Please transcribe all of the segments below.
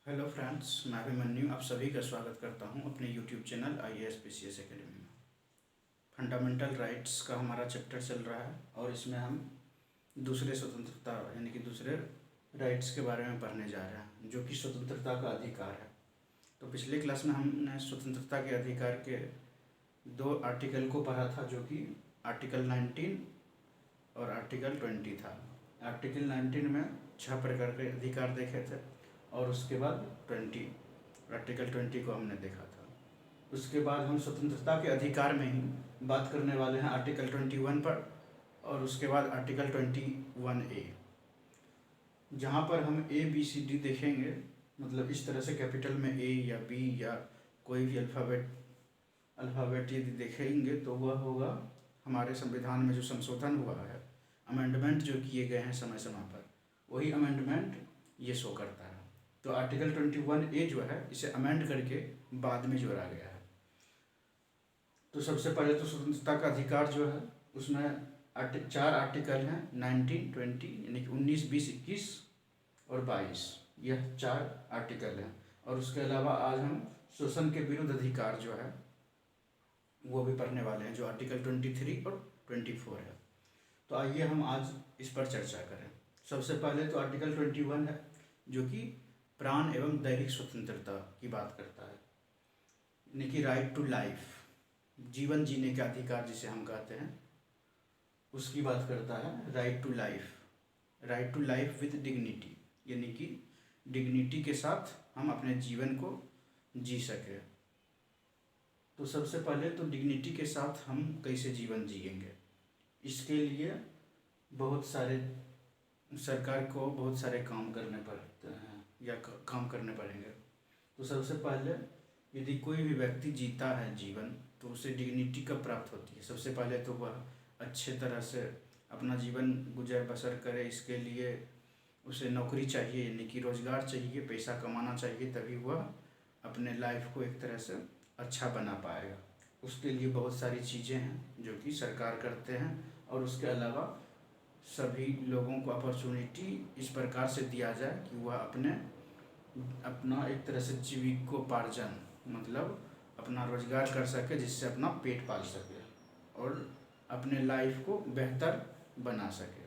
Hello friends, मैं अभिमन्यु आप सभी का स्वागत करता हूं अपने YouTube channel IAS PCS academy में। फंडामेंटल राइट्स का हमारा चैप्टर चल रहा है और इसमें हम दूसरे स्वतंत्रता यानी कि दूसरे राइट्स के बारे में पढ़ने जा रहे हैं, जो कि स्वतंत्रता का अधिकार है। तो पिछले क्लास में हमने स्वतंत्रता के अधिकार के दो आर्टिकल को पढ़ा था, जो कि आर्टिकल 19 और आर्टिकल 20 था। आर्टिकल 19 में 6 प्रकार के अधिकार देखे थे और उसके बाद आर्टिकल 20 को हमने देखा था। उसके बाद हम स्वतंत्रता के अधिकार में ही बात करने वाले हैं आर्टिकल 21 पर, और उसके बाद आर्टिकल 21A, जहाँ पर हम ABCD देखेंगे। मतलब इस तरह से कैपिटल में A या B या कोई भी अल्फ़ाबेट यदि देखेंगे तो वह होगा हमारे संविधान में जो संशोधन हुआ है, अमेंडमेंट जो किए गए हैं समय समय पर, वही अमेंडमेंट ये शो करता है। तो आर्टिकल 21A जो है इसे अमेंड करके बाद में जोड़ा गया है। तो सबसे पहले तो स्वतंत्रता का अधिकार जो है उसमें 4 आर्टिकल हैं, 19, 20 यानी कि 19, 20, 21 और 22, यह 4 आर्टिकल हैं। और उसके अलावा आज हम शोषण के विरुद्ध अधिकार जो है वो भी पढ़ने वाले हैं, जो आर्टिकल 23 और 24 है। तो आइए हम आज इस पर चर्चा करें। सबसे पहले तो आर्टिकल 21 है, जो कि प्राण एवं दैहिक स्वतंत्रता की बात करता है, यानी कि राइट टू लाइफ, जीवन जीने का अधिकार जिसे हम कहते हैं, उसकी बात करता है। Right to life with dignity, यानी कि डिग्निटी के साथ हम अपने जीवन को जी सके। तो सबसे पहले तो डिग्निटी के साथ हम कैसे जीवन जिएंगे, इसके लिए सरकार को बहुत सारे काम करने पड़ते हैं या काम करने पड़ेंगे। तो सबसे पहले यदि कोई भी व्यक्ति जीता है जीवन, तो उसे डिग्निटी कब प्राप्त होती है? सबसे पहले तो वह अच्छे तरह से अपना जीवन गुजर बसर करे। इसके लिए उसे नौकरी चाहिए, यानी कि रोज़गार चाहिए, पैसा कमाना चाहिए, तभी वह अपने लाइफ को एक तरह से अच्छा बना पाएगा। उसके लिए बहुत सारी चीज़ें हैं जो कि सरकार करते हैं, और उसके अलावा सभी लोगों को अपॉर्चुनिटी इस प्रकार से दिया जाए कि वह अपना एक तरह से जीविकोपार्जन, मतलब अपना रोजगार कर सके, जिससे अपना पेट पाल सके और अपने लाइफ को बेहतर बना सके।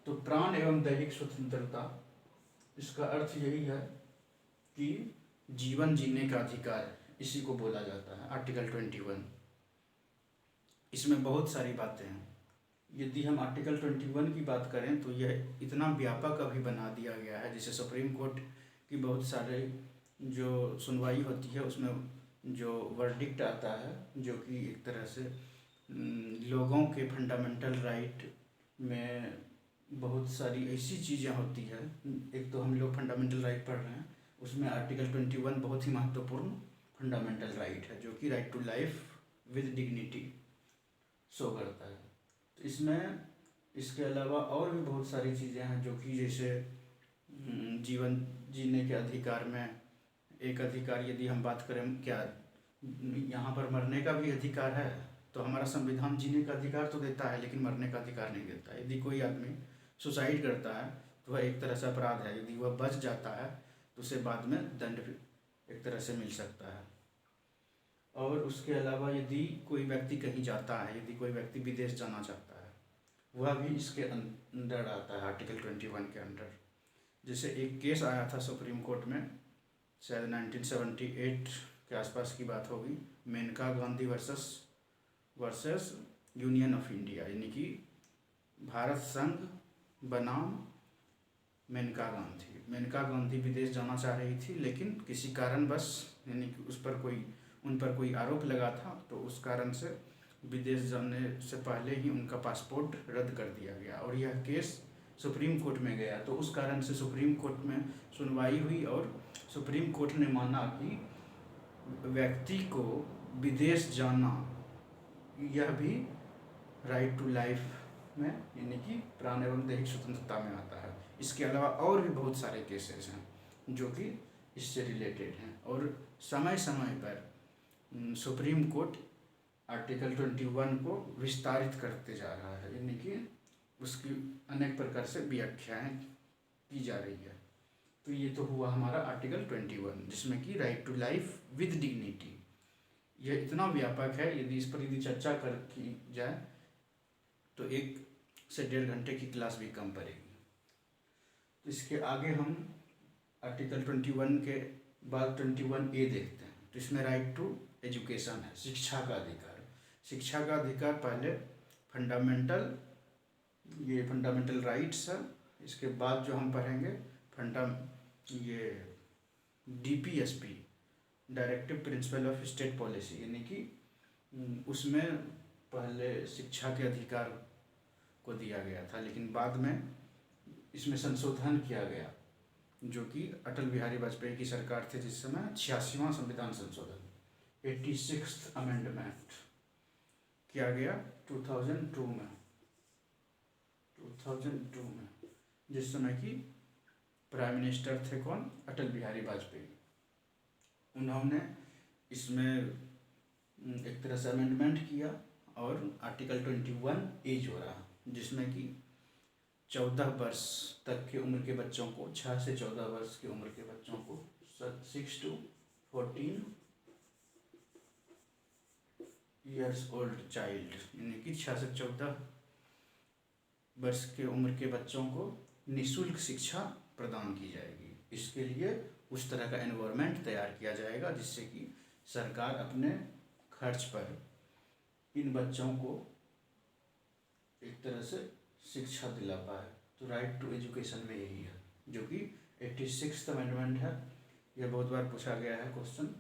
तो प्राण एवं दैहिक स्वतंत्रता, इसका अर्थ यही है कि जीवन जीने का अधिकार, इसी को बोला जाता है आर्टिकल 21। इसमें बहुत सारी बातें हैं। यदि हम आर्टिकल 21 की बात करें तो यह इतना व्यापक अभी बना दिया गया है, जैसे सुप्रीम कोर्ट की बहुत सारे जो सुनवाई होती है उसमें जो वर्डिक्ट आता है, जो कि एक तरह से लोगों के फंडामेंटल राइट में बहुत सारी ऐसी चीज़ें होती है। एक तो हम लोग फंडामेंटल राइट पढ़ रहे हैं, उसमें आर्टिकल 21 बहुत ही महत्वपूर्ण फंडामेंटल राइट है, जो कि right to life with dignity show करता है। तो इसमें इसके अलावा और भी बहुत सारी चीज़ें हैं, जो कि जैसे जीवन जीने के अधिकार में एक अधिकार, यदि हम बात करें, क्या यहाँ पर मरने का भी अधिकार है? तो हमारा संविधान जीने का अधिकार तो देता है, लेकिन मरने का अधिकार नहीं देता। यदि कोई आदमी सुसाइड करता है तो वह एक तरह से अपराध है। यदि वह बच जाता है तो उसे बाद में दंड भी एक तरह से मिल सकता है। और उसके अलावा यदि कोई व्यक्ति कहीं जाता है, यदि कोई व्यक्ति विदेश जाना चाहता है, वह भी इसके अंडर आता है, आर्टिकल 21 के अंडर। जैसे एक केस आया था सुप्रीम कोर्ट में, शायद 1978 के आसपास की बात होगी, Maneka Gandhi versus Union of India, यानी कि भारत संघ बनाम मेनका गांधी विदेश जाना चाह रही थी, लेकिन किसी कारणवश, यानी कि उन पर कोई आरोप लगा था, तो उस कारण से विदेश जाने से पहले ही उनका पासपोर्ट रद्द कर दिया गया, और यह केस सुप्रीम कोर्ट में गया। तो उस कारण से सुप्रीम कोर्ट में सुनवाई हुई और सुप्रीम कोर्ट ने माना कि व्यक्ति को विदेश जाना यह भी राइट टू लाइफ में, यानी कि प्राण एवं दैहिक स्वतंत्रता में आता है। इसके अलावा और भी बहुत सारे केसेस हैं जो कि इससे रिलेटेड हैं, और समय समय पर सुप्रीम कोर्ट आर्टिकल 21 को विस्तारित करते जा रहा है, यानी कि उसकी अनेक प्रकार से व्याख्याएं की जा रही है। तो ये तो हुआ हमारा आर्टिकल 21, जिसमें कि right to life with dignity. यह इतना व्यापक है, यदि चर्चा कर की जाए तो 1 से 1.5 घंटे की क्लास भी कम पड़ेगी। तो इसके आगे हम आर्टिकल 21 के बाद 21A देखते हैं। तो इसमें राइट टू एजुकेशन है, शिक्षा का अधिकार। शिक्षा का अधिकार पहले फंडामेंटल राइट्स है। इसके बाद जो हम पढ़ेंगे ये DPSP, directive principle of state policy, यानी कि उसमें पहले शिक्षा के अधिकार को दिया गया था, लेकिन बाद में इसमें संशोधन किया गया, जो कि अटल बिहारी वाजपेयी की सरकार थी जिस समय 86वां संविधान संशोधन 86th अमेंडमेंट किया गया 2002 में, जिस समय की प्राइम मिनिस्टर थे कौन? अटल बिहारी वाजपेयी। उन्होंने इसमें एक तरह से अमेंडमेंट किया और आर्टिकल 21A जोड़ा, जिसमें कि 14 वर्ष तक की उम्र के बच्चों को, 6 से 14 वर्ष की उम्र के बच्चों को 6 to 14 years old चाइल्ड, यानी कि 6 से 14 वर्ष के उम्र के बच्चों को निःशुल्क शिक्षा प्रदान की जाएगी। इसके लिए उस तरह का एनवायरनमेंट तैयार किया जाएगा जिससे कि सरकार अपने खर्च पर इन बच्चों को एक तरह से शिक्षा दिला पाए। तो राइट टू एजुकेशन में यही है, जो कि 86th अमेंडमेंट है। यह बहुत बार पूछा गया है क्वेश्चन।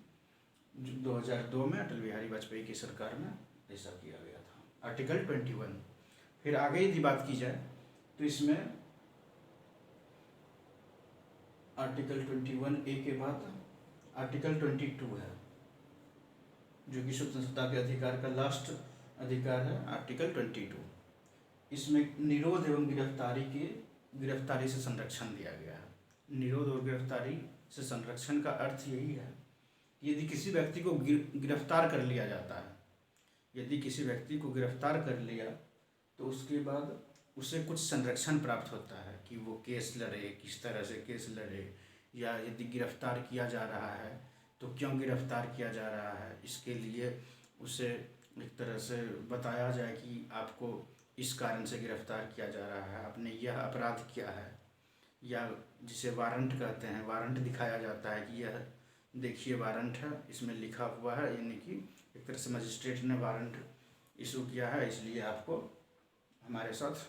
2002 में अटल बिहारी वाजपेयी की सरकार में ऐसा किया गया था। आर्टिकल 21। फिर आगे यदि बात की जाए तो इसमें आर्टिकल 21A के बाद आर्टिकल 22 है, जो कि स्वतंत्रता के अधिकार का लास्ट अधिकार है, आर्टिकल 22। इसमें निरोध एवं गिरफ्तारी से संरक्षण दिया गया है। निरोध और गिरफ्तारी से संरक्षण का अर्थ यही है कि यदि किसी व्यक्ति को गिरफ्तार कर लिया जाता है, यदि किसी व्यक्ति को गिरफ्तार कर लिया तो उसके बाद उसे कुछ संरक्षण प्राप्त होता है कि वो केस लड़े, किस तरह से केस लड़े, या यदि गिरफ्तार किया जा रहा है तो क्यों गिरफ्तार किया जा रहा है, इसके लिए उसे एक तरह से बताया जाए कि आपको इस कारण से गिरफ्तार किया जा रहा है, आपने यह अपराध किया है, या जिसे वारंट कहते हैं, वारंट दिखाया जाता है कि यह देखिए वारंट है, इसमें लिखा हुआ है, यानी कि एक तरह से मजिस्ट्रेट ने वारंट इशू किया है, इसलिए आपको हमारे साथ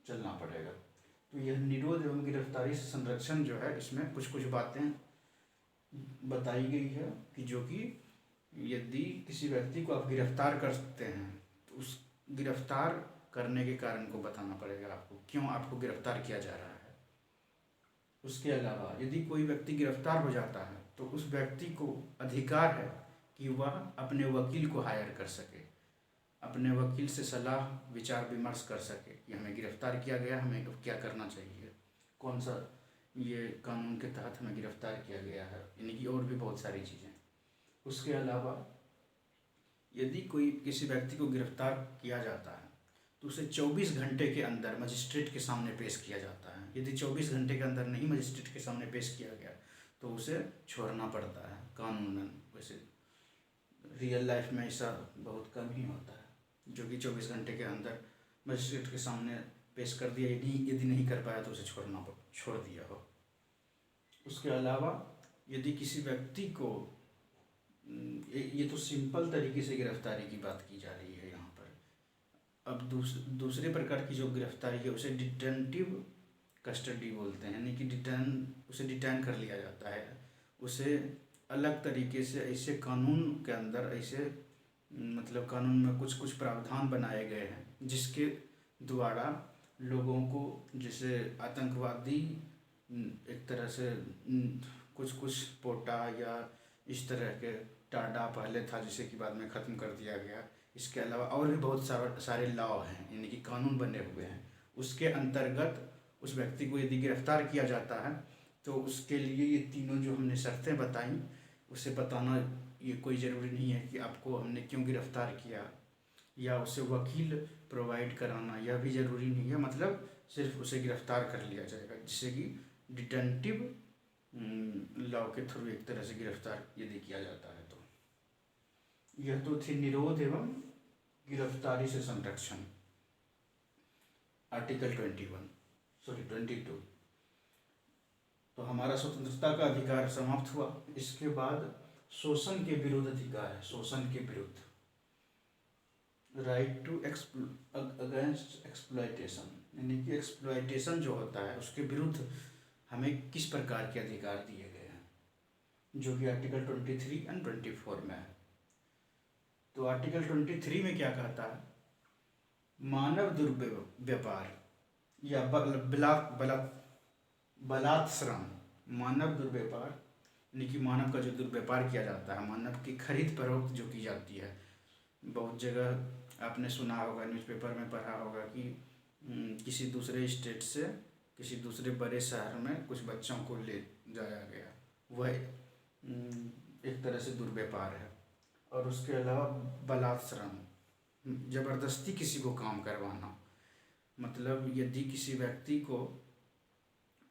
चलना पड़ेगा। तो यह निरोध एवं गिरफ्तारी से संरक्षण जो है, इसमें कुछ कुछ बातें बताई गई है कि जो कि यदि किसी व्यक्ति को आप गिरफ्तार कर सकते हैं तो उस गिरफ्तार करने के कारण को बताना पड़ेगा आपको, क्यों आपको गिरफ्तार किया जा रहा है। उसके अलावा यदि कोई व्यक्ति गिरफ्तार हो जाता है तो उस व्यक्ति को अधिकार है कि वह अपने वकील को हायर कर सके, अपने वकील से सलाह विचार विमर्श कर सके कि हमें गिरफ्तार किया गया, हमें क्या करना चाहिए, कौन सा ये कानून के तहत हमें गिरफ्तार किया गया है, यानी कि और भी बहुत सारी चीज़ें। उसके अलावा यदि कोई किसी व्यक्ति को गिरफ्तार किया जाता है तो उसे 24 घंटे के अंदर मजिस्ट्रेट के सामने पेश किया जाता है। यदि 24 घंटे के अंदर नहीं मजिस्ट्रेट के सामने पेश किया गया तो उसे छोड़ना पड़ता है कानूनन। वैसे रियल लाइफ में ऐसा बहुत कम ही होता है, जो कि 24 घंटे के अंदर मजिस्ट्रेट के सामने पेश कर दिया, यदि नहीं कर पाया तो उसे छोड़ दिया हो। उसके अलावा यदि किसी व्यक्ति को, ये तो सिंपल तरीके से गिरफ्तारी की बात की जा रही है यहाँ पर। अब दूसरे प्रकार की जो गिरफ्तारी है उसे डिटेंटिव कस्टडी बोलते हैं, यानी कि उसे डिटेन कर लिया जाता है, उसे अलग तरीके से ऐसे कानून के अंदर ऐसे मतलब कानून में कुछ कुछ प्रावधान बनाए गए हैं जिसके द्वारा लोगों को, जैसे आतंकवादी एक तरह से कुछ कुछ पोटा या इस तरह के टाडा पहले था जिसे कि बाद में ख़त्म कर दिया गया। इसके अलावा और भी बहुत सारे लॉ हैं, यानी कि कानून बने हुए हैं, उसके अंतर्गत उस व्यक्ति को यदि गिरफ्तार किया जाता है तो उसके लिए ये तीनों जो हमने शर्तें बताई उसे बताना ये कोई ज़रूरी नहीं है कि आपको हमने क्यों गिरफ्तार किया, या उसे वकील प्रोवाइड कराना यह भी ज़रूरी नहीं है, मतलब सिर्फ उसे गिरफ्तार कर लिया जाएगा, जिससे कि डिटेंटिव लॉ के थ्रू एक तरह से गिरफ्तार यदि किया जाता है तो। यह तो थी निरोध एवं गिरफ्तारी से संरक्षण, आर्टिकल 22। तो हमारा स्वतंत्रता का अधिकार समाप्त हुआ। इसके बाद शोषण के विरुद्ध अधिकार है, शोषण के विरुद्ध, राइट टू अगेंस्ट एक्सप्लॉयटेशन, यानी कि एक्सप्लॉयटेशन जो होता है उसके विरुद्ध हमें किस प्रकार के अधिकार दिए गए हैं, जो कि आर्टिकल 23 एंड 24 में है। तो आर्टिकल 23 में क्या कहता है, मानव दुर्व्यापार या बलात्श्रम, मानव दुर्व्यापार यानी कि मानव का जो दुर्व्यापार किया जाता है, मानव की खरीद फरोख्त जो की जाती है। बहुत जगह आपने सुना होगा, न्यूज़पेपर में पढ़ा होगा कि किसी दूसरे स्टेट से किसी दूसरे बड़े शहर में कुछ बच्चों को ले जाया गया, वह एक तरह से दुर्व्यापार है। और उसके अलावा बलात्श्रम, ज़बरदस्ती किसी को काम करवाना, मतलब यदि किसी व्यक्ति को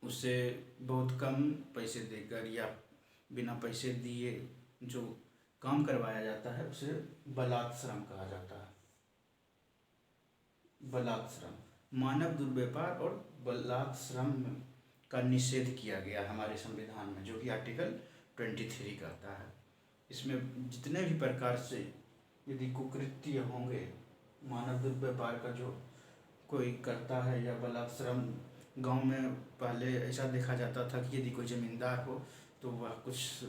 उसे बहुत कम पैसे देकर या बिना पैसे दिए जो काम करवाया जाता है उसे बलात्श्रम कहा जाता है। बलात्श्रम, मानव दुर्व्यापार और बलात्श्रम का निषेध किया गया हमारे संविधान में, जो कि आर्टिकल 23 कहता है। इसमें जितने भी प्रकार से यदि कुकृत्य होंगे, मानव दुर्व्यापार का जो कोई करता है या बलात्श्रम, गांव में पहले ऐसा देखा जाता था कि यदि कोई ज़मींदार हो तो वह कुछ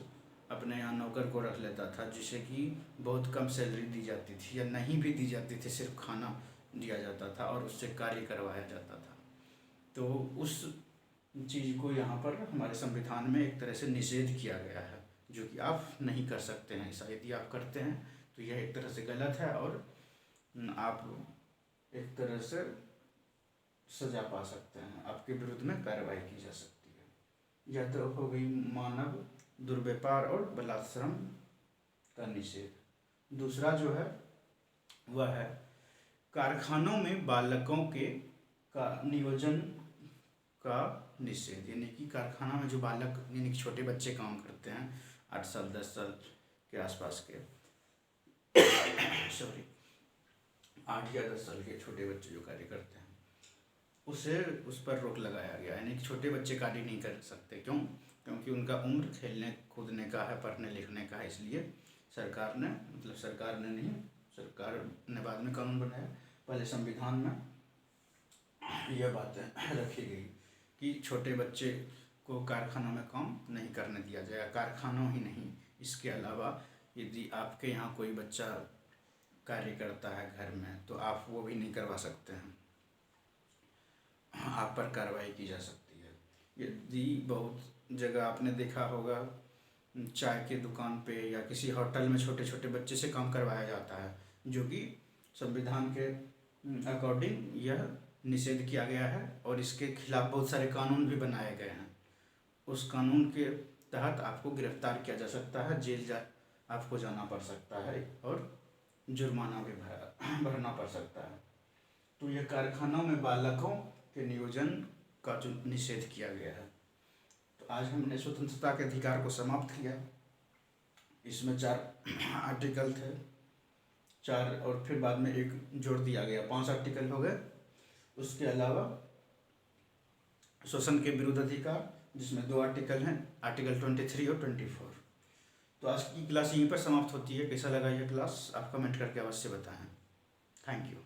अपने यहाँ नौकर को रख लेता था, जिसे कि बहुत कम सैलरी दी जाती थी या नहीं भी दी जाती थी, सिर्फ खाना दिया जाता था और उससे कार्य करवाया जाता था। तो उस चीज़ को यहाँ पर हमारे संविधान में एक तरह से निषेध किया गया है, जो कि आप नहीं कर सकते हैं ऐसा। यदि आप करते हैं तो यह एक तरह से गलत है और आप एक तरह से सजा पा सकते हैं, आपके विरुद्ध में कार्रवाई की जा सकती है। यह तो हो गई मानव दुर्व्यापार और बलात्श्रम का निषेध। दूसरा जो है वह है कारखानों में बालकों के का नियोजन का निषेध, यानी कि कारखाना में जो बालक यानी कि छोटे बच्चे काम करते हैं 8 साल 10 साल के आसपास के सॉरी 8 या 10 साल के छोटे बच्चे जो कार्य करते हैं उस पर रोक लगाया गया, यानी कि छोटे बच्चे कार्य नहीं कर सकते। क्योंकि उनका उम्र खेलने कूदने का है, पढ़ने लिखने का है। इसलिए सरकार ने बाद में कानून बनाया, पहले संविधान में यह बातें रखी गई कि छोटे बच्चे को कारखानों में काम नहीं करने दिया जाएगा। कारखानों ही नहीं, इसके अलावा यदि आपके यहाँ कोई बच्चा कार्य करता है घर में तो आप वो भी नहीं करवा सकते हैं, आप पर कार्रवाई की जा सकती है। यदि बहुत जगह आपने देखा होगा चाय के दुकान पे या किसी होटल में छोटे छोटे बच्चे से काम करवाया जाता है, जो कि संविधान के अकॉर्डिंग यह निषेध किया गया है और इसके खिलाफ बहुत सारे कानून भी बनाए गए हैं। उस कानून के तहत आपको गिरफ्तार किया जा सकता है, जेल आपको जाना पड़ सकता है और जुर्माना भी भरना पड़ सकता है। तो यह कारखानों में बालकों के नियोजन का जो निषेध किया गया है। तो आज हमने स्वतंत्रता के अधिकार को समाप्त किया। इसमें 4 आर्टिकल थे, 4 और फिर बाद में एक जोड़ दिया गया, 5 आर्टिकल हो गए। उसके अलावा शोषण के विरुद्ध अधिकार, जिसमें 2 आर्टिकल हैं, आर्टिकल 23 और 24। तो आज की क्लास यहीं पर समाप्त होती है। कैसा लगा यह क्लास आप कमेंट करके अवश्य बताएं। Thank you.